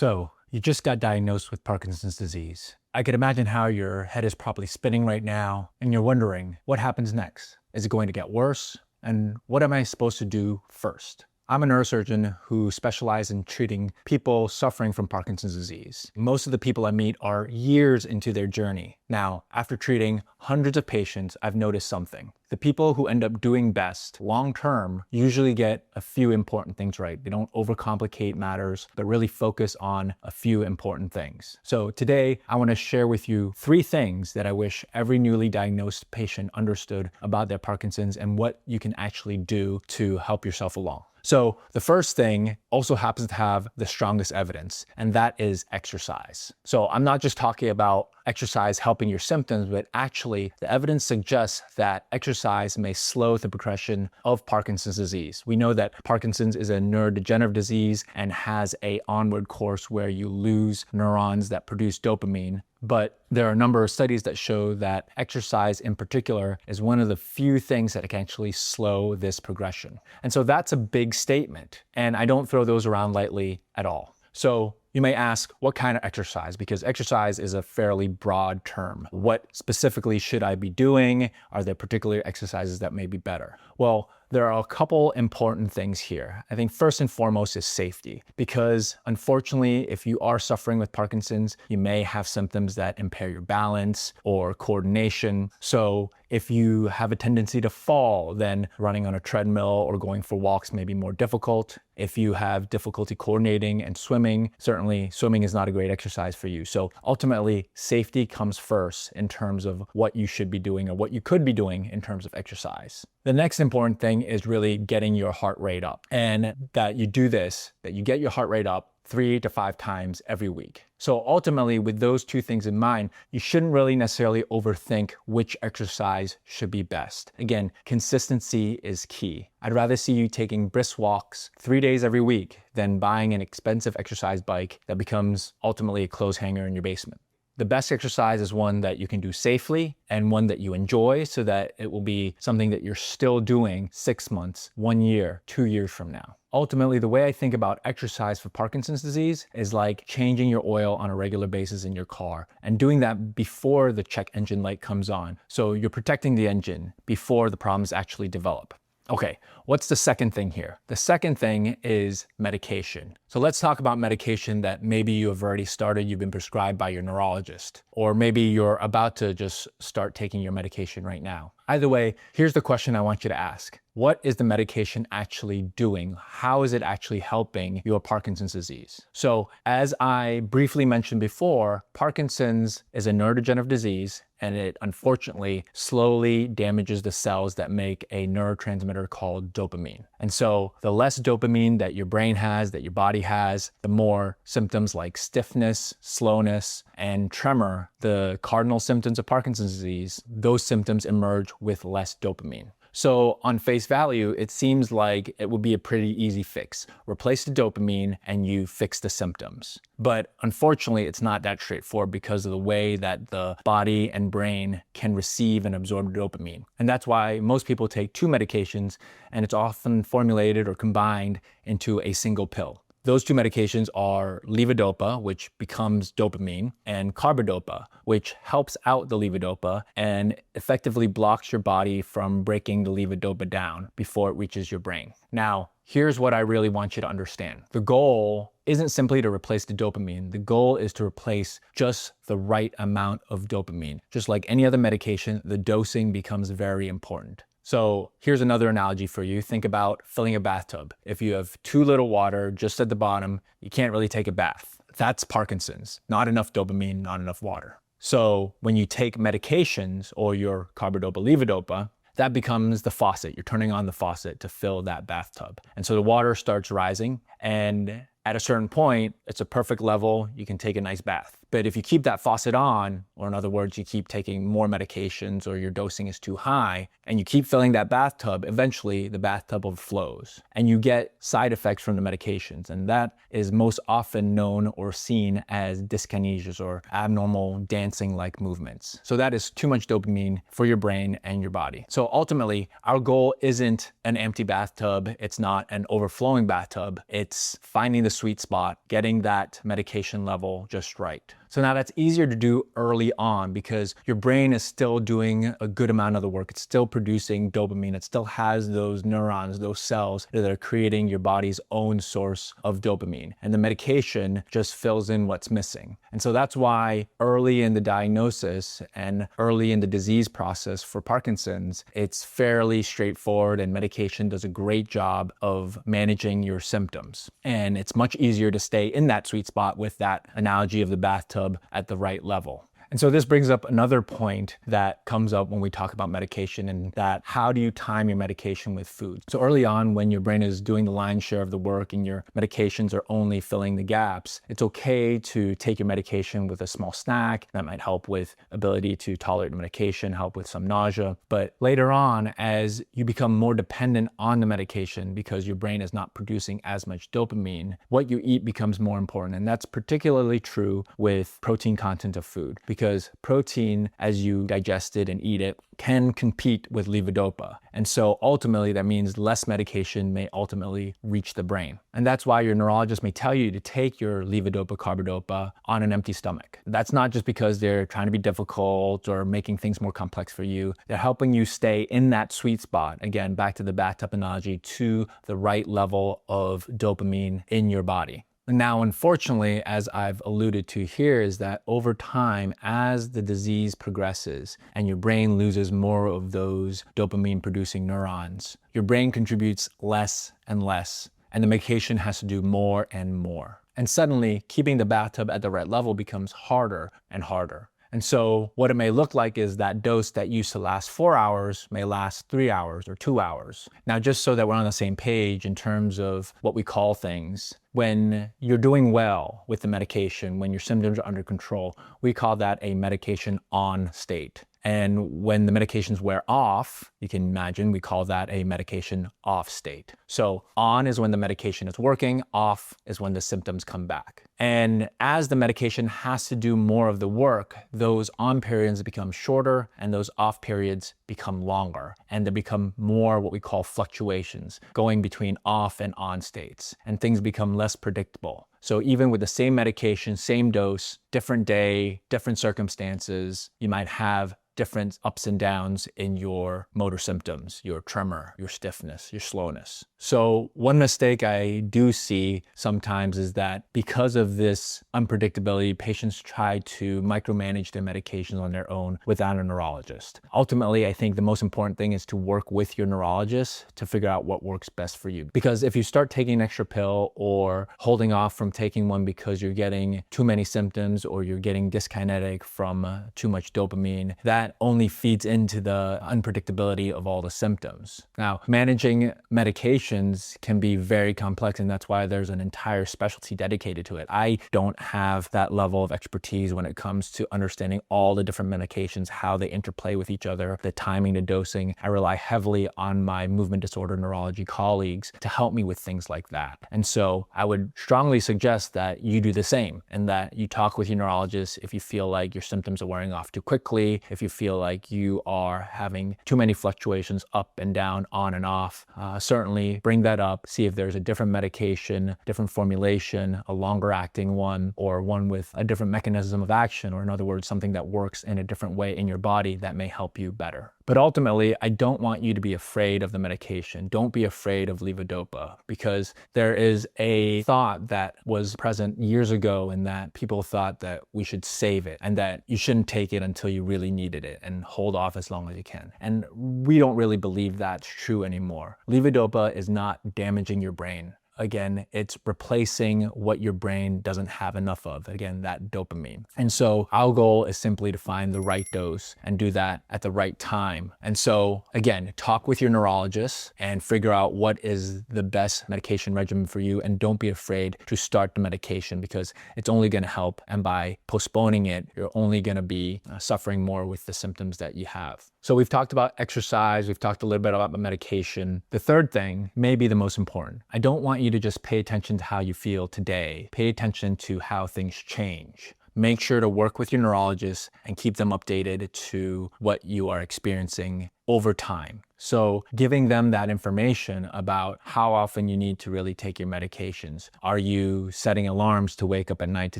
So, you just got diagnosed with Parkinson's disease. I could imagine how your head is probably spinning right now, and you're wondering, what happens next? Is it going to get worse? And what am I supposed to do first? I'm a neurosurgeon who specializes in treating people suffering from Parkinson's disease. Most of the people I meet are years into their journey. Now, after treating hundreds of patients, I've noticed something. The people who end up doing best long-term usually get a few important things right. They don't overcomplicate matters, but really focus on a few important things. So today, I want to share with you 3 things that I wish every newly diagnosed patient understood about their Parkinson's and what you can actually do to help yourself along. So the first thing also happens to have the strongest evidence, and that is exercise. So I'm not just talking about exercise helping your symptoms, but actually the evidence suggests that exercise may slow the progression of Parkinson's disease. We know that Parkinson's is a neurodegenerative disease and has an onward course where you lose neurons that produce dopamine. But there are a number of studies that show that exercise in particular is one of the few things that can actually slow this progression. And so that's a big statement, and I don't throw those around lightly at all. So you may ask, what kind of exercise? Because exercise is a fairly broad term. What specifically should I be doing? Are there particular exercises that may be better? Well, there are a couple important things here. I think first and foremost is safety, because unfortunately, if you are suffering with Parkinson's, you may have symptoms that impair your balance or coordination. So if you have a tendency to fall, then running on a treadmill or going for walks may be more difficult. If you have difficulty coordinating and swimming, certainly swimming is not a great exercise for you. So ultimately, safety comes first in terms of what you should be doing or what you could be doing in terms of exercise. The next important thing is really getting your heart rate up, and that you do this, that you get your heart rate up 3 to 5 times every week. So ultimately, with those 2 things in mind, you shouldn't really necessarily overthink which exercise should be best. Again, consistency is key. I'd rather see you taking brisk walks 3 days every week than buying an expensive exercise bike that becomes ultimately a clothes hanger in your basement. The best exercise is one that you can do safely and one that you enjoy, so that it will be something that you're still doing 6 months, 1 year, 2 years from now. Ultimately, the way I think about exercise for Parkinson's disease is like changing your oil on a regular basis in your car, and doing that before the check engine light comes on. So you're protecting the engine before the problems actually develop. Okay, what's the second thing here? The second thing is medication. So let's talk about medication that maybe you have already started, you've been prescribed by your neurologist, or maybe you're about to just start taking your medication right now. Either way, here's the question I want you to ask. What is the medication actually doing? How is it actually helping your Parkinson's disease? So as I briefly mentioned before, Parkinson's is a neurodegenerative disease, and it unfortunately slowly damages the cells that make a neurotransmitter called dopamine. And so the less dopamine that your brain has, that your body has, the more symptoms like stiffness, slowness, and tremor, the cardinal symptoms of Parkinson's disease, those symptoms emerge with less dopamine. So on face value, it seems like it would be a pretty easy fix. Replace the dopamine and you fix the symptoms. But unfortunately, it's not that straightforward because of the way that the body and brain can receive and absorb dopamine. And that's why most people take 2 medications, and it's often formulated or combined into a single pill. Those 2 medications are levodopa, which becomes dopamine, and carbidopa, which helps out the levodopa and effectively blocks your body from breaking the levodopa down before it reaches your brain. Now, here's what I really want you to understand. The goal isn't simply to replace the dopamine. The goal is to replace just the right amount of dopamine. Just like any other medication, the dosing becomes very important. So here's another analogy for you. Think about filling a bathtub. If you have too little water just at the bottom, you can't really take a bath. That's Parkinson's. Not enough dopamine, not enough water. So when you take medications or your carbidopa, levodopa, that becomes the faucet. You're turning on the faucet to fill that bathtub. And so the water starts rising, and at a certain point, it's a perfect level. You can take a nice bath. But if you keep that faucet on, or in other words, you keep taking more medications or your dosing is too high, and you keep filling that bathtub, eventually the bathtub overflows and you get side effects from the medications. And that is most often known or seen as dyskinesias, or abnormal dancing-like movements. So that is too much dopamine for your brain and your body. So ultimately, our goal isn't an empty bathtub. It's not an overflowing bathtub. It's finding the sweet spot, getting that medication level just right. So now that's easier to do early on because your brain is still doing a good amount of the work. It's still producing dopamine. It still has those neurons, those cells that are creating your body's own source of dopamine. And the medication just fills in what's missing. And so that's why early in the diagnosis and early in the disease process for Parkinson's, it's fairly straightforward and medication does a great job of managing your symptoms. And it's much easier to stay in that sweet spot with that analogy of the bathtub at the right level. And so this brings up another point that comes up when we talk about medication, and that how do you time your medication with food? So early on, when your brain is doing the lion's share of the work and your medications are only filling the gaps, it's okay to take your medication with a small snack. That might help with ability to tolerate the medication, help with some nausea. But later on, as you become more dependent on the medication because your brain is not producing as much dopamine, what you eat becomes more important. And that's particularly true with protein content of food, because protein, as you digest it and eat it, can compete with levodopa. And so ultimately that means less medication may ultimately reach the brain. And that's why your neurologist may tell you to take your levodopa, carbidopa on an empty stomach. That's not just because they're trying to be difficult or making things more complex for you. They're helping you stay in that sweet spot. Again, back to the bathtub analogy, to the right level of dopamine in your body. Now, unfortunately, as I've alluded to here, is that over time, as the disease progresses and your brain loses more of those dopamine-producing neurons, your brain contributes less and less, and the medication has to do more and more. And suddenly, keeping the bathtub at the right level becomes harder and harder. And so what it may look like is that dose that used to last 4 hours may last 3 hours or 2 hours. Now, just so that we're on the same page in terms of what we call things, when you're doing well with the medication, when your symptoms are under control, we call that a medication on state. And when the medications wear off, you can imagine we call that a medication off state. So on is when the medication is working, off is when the symptoms come back. And as the medication has to do more of the work, those on periods become shorter and those off periods become longer. And there become more what we call fluctuations, going between off and on states. And things become less predictable. So even with the same medication, same dose, different day, different circumstances, you might have different ups and downs in your motor symptoms, your tremor, your stiffness, your slowness. So one mistake I do see sometimes is that because of this unpredictability, patients try to micromanage their medications on their own without a neurologist. Ultimately, I think the most important thing is to work with your neurologist to figure out what works best for you. Because if you start taking an extra pill or holding off from taking one because you're getting too many symptoms or you're getting dyskinetic from too much dopamine, that only feeds into the unpredictability of all the symptoms. Now, managing medications can be very complex, and that's why there's an entire specialty dedicated to it. I don't have that level of expertise when it comes to understanding all the different medications, how they interplay with each other, the timing, the dosing. I rely heavily on my movement disorder neurology colleagues to help me with things like that. And so I would strongly suggest that you do the same, and that you talk with your neurologist if you feel like your symptoms are wearing off too quickly, if you feel like you are having too many fluctuations up and down, on and off. Certainly bring that up, see if there's a different medication, different formulation, a longer acting one, or one with a different mechanism of action, or in other words, something that works in a different way in your body that may help you better. But ultimately, I don't want you to be afraid of the medication. Don't be afraid of levodopa, because there is a thought that was present years ago in that people thought that we should save it and that you shouldn't take it until you really needed it and hold off as long as you can. And we don't really believe that's true anymore. Levodopa is not damaging your brain. Again, it's replacing what your brain doesn't have enough of. Again, that dopamine. And so our goal is simply to find the right dose and do that at the right time. And so again, talk with your neurologist and figure out what is the best medication regimen for you. And don't be afraid to start the medication, because it's only going to help. And by postponing it, you're only going to be suffering more with the symptoms that you have. So we've talked about exercise. We've talked a little bit about the medication. The third thing may be the most important. I don't want you to just pay attention to how you feel today. Pay attention to how things change. Make sure to work with your neurologist and keep them updated to what you are experiencing over time. So giving them that information about how often you need to really take your medications. Are you setting alarms to wake up at night to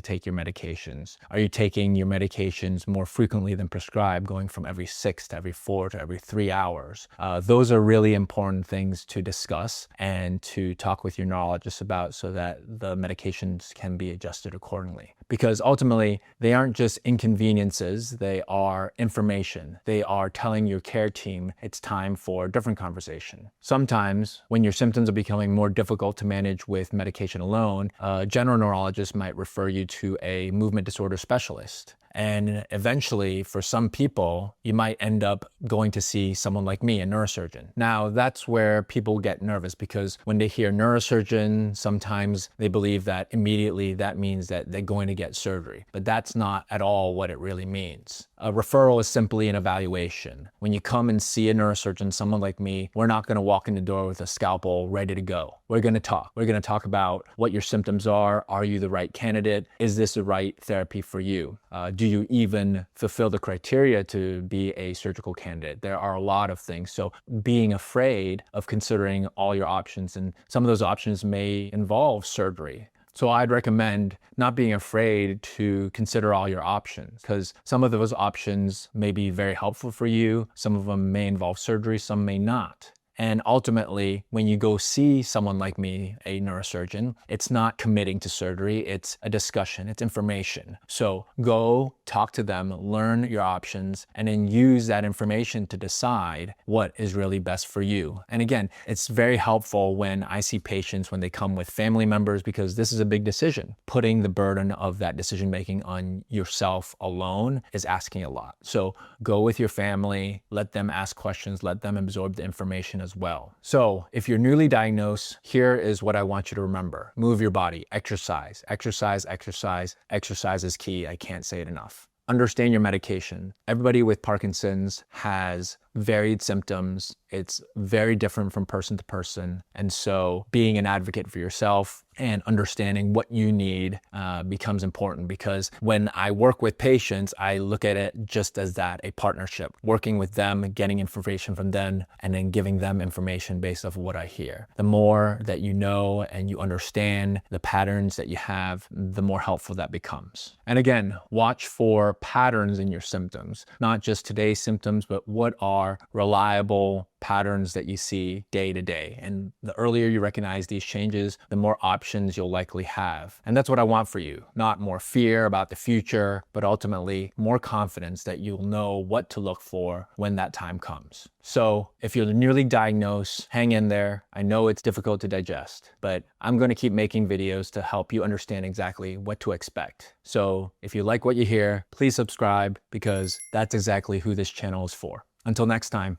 take your medications? Are you taking your medications more frequently than prescribed, going from every 6 to every 4 to every 3 hours? Those are really important things to discuss and to talk with your neurologist about so that the medications can be adjusted accordingly. Because ultimately, they aren't just inconveniences, they are information. They are telling your care team it's time for a different conversation. Sometimes, when your symptoms are becoming more difficult to manage with medication alone, a general neurologist might refer you to a movement disorder specialist. And eventually, for some people, you might end up going to see someone like me, a neurosurgeon. Now, that's where people get nervous because when they hear neurosurgeon, sometimes they believe that immediately that means that they're going to get surgery. But that's not at all what it really means. A referral is simply an evaluation. When you come and see a neurosurgeon, someone like me, we're not going to walk in the door with a scalpel ready to go. We're going to talk. We're going to talk about what your symptoms are. Are you the right candidate? Is this the right therapy for you? Do you even fulfill the criteria to be a surgical candidate? There are a lot of things. So being afraid of considering all your options, and some of those options may involve surgery. So I'd recommend not being afraid to consider all your options because some of those options may be very helpful for you. Some of them may involve surgery, some may not. And ultimately, when you go see someone like me, a neurosurgeon, it's not committing to surgery, it's a discussion, it's information. So go talk to them, learn your options, and then use that information to decide what is really best for you. And again, it's very helpful when I see patients when they come with family members because this is a big decision. Putting the burden of that decision making on yourself alone is asking a lot. So go with your family, let them ask questions, let them absorb the information as well. So if you're newly diagnosed, here is what I want you to remember. Move your body, exercise, exercise, exercise. Exercise is key. I can't say it enough. Understand your medication. Everybody with Parkinson's has varied symptoms. It's very different from person to person. And so being an advocate for yourself and understanding what you need becomes important because when I work with patients, I look at it just as that, a partnership, working with them, getting information from them, and then giving them information based off of what I hear. The more that you know and you understand the patterns that you have, the more helpful that becomes. And again, watch for patterns in your symptoms, not just today's symptoms, but what are reliable patterns that you see day to day. And the earlier you recognize these changes, the more options you'll likely have. And that's what I want for you. Not more fear about the future, but ultimately more confidence that you'll know what to look for when that time comes. So if you're newly diagnosed, hang in there. I know it's difficult to digest, but I'm going to keep making videos to help you understand exactly what to expect. So if you like what you hear, please subscribe because that's exactly who this channel is for. Until next time,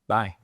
bye.